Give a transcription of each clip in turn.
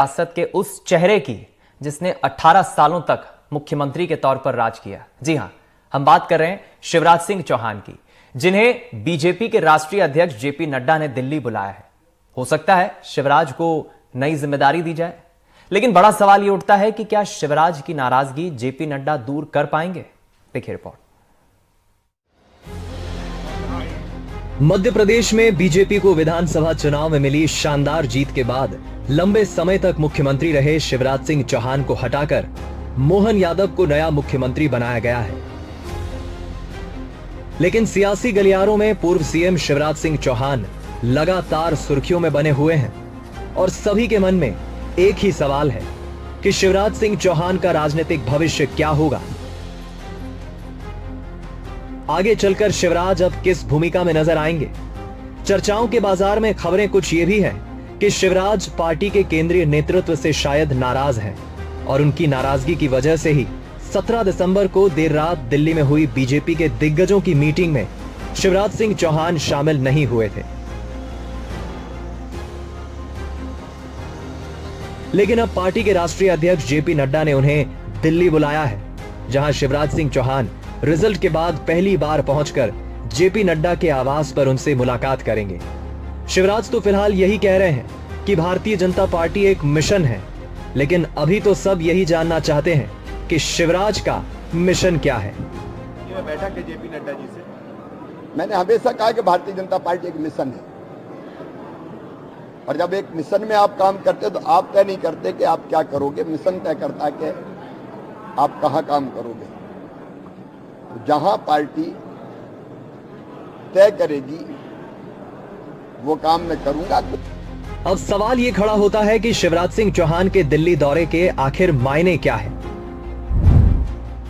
सियासत के उस चेहरे की जिसने 18 सालों तक मुख्यमंत्री के तौर पर राज किया। जी हां, हम बात कर रहे हैं शिवराज सिंह चौहान की, जिन्हें बीजेपी के राष्ट्रीय अध्यक्ष जेपी नड्डा ने दिल्ली बुलाया है। हो सकता है शिवराज को नई जिम्मेदारी दी जाए, लेकिन बड़ा सवाल यह उठता है कि क्या शिवराज की नाराजगी जेपी नड्डा दूर कर पाएंगे? देखिए रिपोर्ट। मध्य प्रदेश में बीजेपी को विधानसभा चुनाव में मिली शानदार जीत के बाद लंबे समय तक मुख्यमंत्री रहे शिवराज सिंह चौहान को हटाकर मोहन यादव को नया मुख्यमंत्री बनाया गया है। लेकिन सियासी गलियारों में पूर्व सीएम शिवराज सिंह चौहान लगातार सुर्खियों में बने हुए हैं और सभी के मन में एक ही सवाल है कि शिवराज सिंह चौहान का राजनीतिक भविष्य क्या होगा। आगे चलकर शिवराज अब किस भूमिका में नजर आएंगे? चर्चाओं के बाजार में खबरें कुछ ये भी है कि शिवराज पार्टी के केंद्रीय नेतृत्व से शायद नाराज हैं और उनकी नाराजगी की वजह से ही 17 दिसंबर को देर रात दिल्ली में हुई बीजेपी के दिग्गजों की मीटिंग में शिवराज सिंह चौहान शामिल नहीं हुए थे। लेकिन अब पार्टी के राष्ट्रीय अध्यक्ष जेपी नड्डा ने उन्हें दिल्ली बुलाया है, जहां शिवराज सिंह चौहान रिजल्ट के बाद पहली बार पहुंचकर जेपी नड्डा के आवास पर उनसे मुलाकात करेंगे। शिवराज तो फिलहाल यही कह रहे हैं कि भारतीय जनता पार्टी एक मिशन है, लेकिन अभी तो सब यही जानना चाहते हैं कि शिवराज का मिशन क्या है। मैं बैठा के जेपी नड्डा जी से मैंने हमेशा कहा कि भारतीय जनता पार्टी एक मिशन है, और जब एक मिशन में आप काम करते हो तो आप तय नहीं करते कि आप क्या करोगे, मिशन तय करता है कि आप कहां काम करोगे। तो जहां पार्टी तय करेगी वो काम मैं करूंगा। अब सवाल ये खड़ा होता है कि शिवराज सिंह चौहान के दिल्ली दौरे के आखिर मायने क्या है?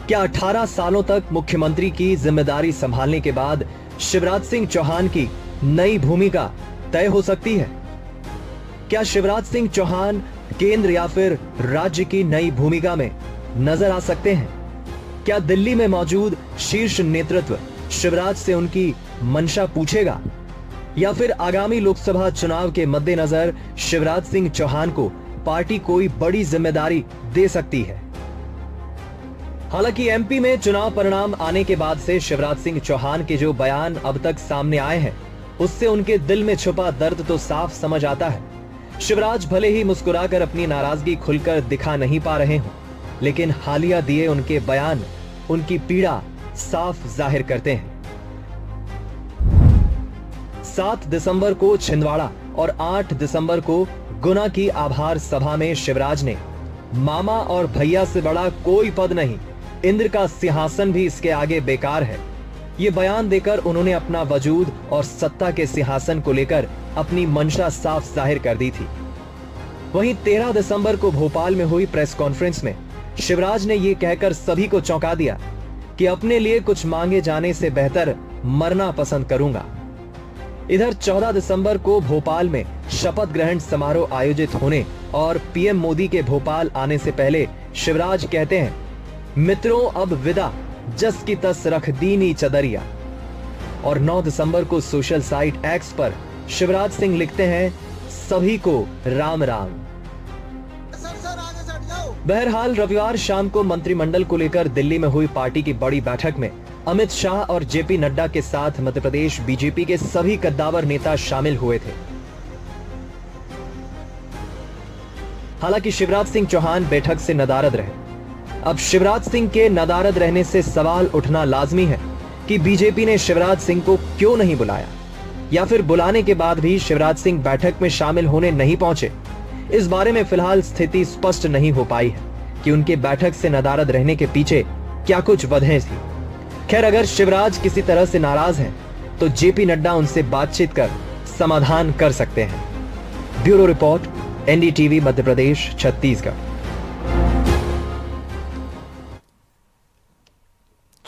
क्या 18 सालों तक मुख्यमंत्री की जिम्मेदारी संभालने के बाद शिवराज सिंह चौहान की नई भूमिका तय हो सकती है? क्या शिवराज सिंह चौहान केंद्र या फिर राज्य की नई भूमिका में नजर आ सकते हैं? क्या दिल्ली में मौजूद शीर्ष नेतृत्व शिवराज से उनकी मंशा पूछेगा, या फिर आगामी लोकसभा चुनाव के मद्देनजर शिवराज सिंह चौहान को पार्टी कोई बड़ी जिम्मेदारी दे सकती है? हालांकि एमपी में चुनाव परिणाम आने के बाद से शिवराज सिंह चौहान के जो बयान अब तक सामने आए हैं, उससे उनके दिल में छुपा दर्द तो साफ समझ आता है। शिवराज भले ही मुस्कुराकर अपनी नाराजगी खुलकर दिखा नहीं पा रहे हों, लेकिन हालिया दिए उनके बयान उनकी पीड़ा साफ जाहिर करते हैं। 7 दिसंबर को छिंदवाड़ा और 8 दिसंबर को गुना की आभार सभा में शिवराज ने मामा और भैया से बड़ा कोई पद नहीं, इंद्र का सिंहासन भी इसके आगे बेकार है, ये बयान देकर उन्होंने अपना वजूद और सत्ता के सिंहासन को लेकर अपनी मंशा साफ जाहिर कर दी थी। वहीं 13 दिसंबर को भोपाल में हुई प्रेस कॉन्फ्रेंस में शिवराज ने यह कहकर सभी को चौंका दिया कि अपने लिए कुछ मांगे जाने से बेहतर मरना पसंद करूंगा। इधर 14 दिसंबर को भोपाल में शपथ ग्रहण समारोह आयोजित होने और पीएम मोदी के भोपाल आने से पहले शिवराज कहते हैं, मित्रों अब विदा, जस की तस रख दीनी चदरिया। और 9 दिसंबर को सोशल साइट एक्स पर शिवराज सिंह लिखते हैं, सभी को राम राम। बहरहाल रविवार शाम को मंत्रिमंडल को लेकर दिल्ली में हुई पार्टी की बड़ी बैठक में अमित शाह और जेपी नड्डा के साथ मध्य प्रदेश बीजेपी के सभी कद्दावर नेता शामिल हुए थे। हालांकि शिवराज सिंह चौहान बैठक से नदारद रहे। अब शिवराज सिंह के नदारद रहने से सवाल उठना लाजमी है कि बीजेपी ने शिवराज सिंह को क्यों नहीं बुलाया, या फिर बुलाने के बाद भी शिवराज सिंह बैठक में शामिल होने नहीं पहुंचे। इस बारे में फिलहाल स्थिति स्पष्ट नहीं हो पाई है कि उनके बैठक से नदारद रहने के पीछे क्या कुछ वजहें थी। खैर, अगर शिवराज किसी तरह से नाराज हैं, तो जेपी नड्डा उनसे बातचीत कर समाधान कर सकते हैं। Bureau report, NDTV Madhya Pradesh, Chhattisgarh.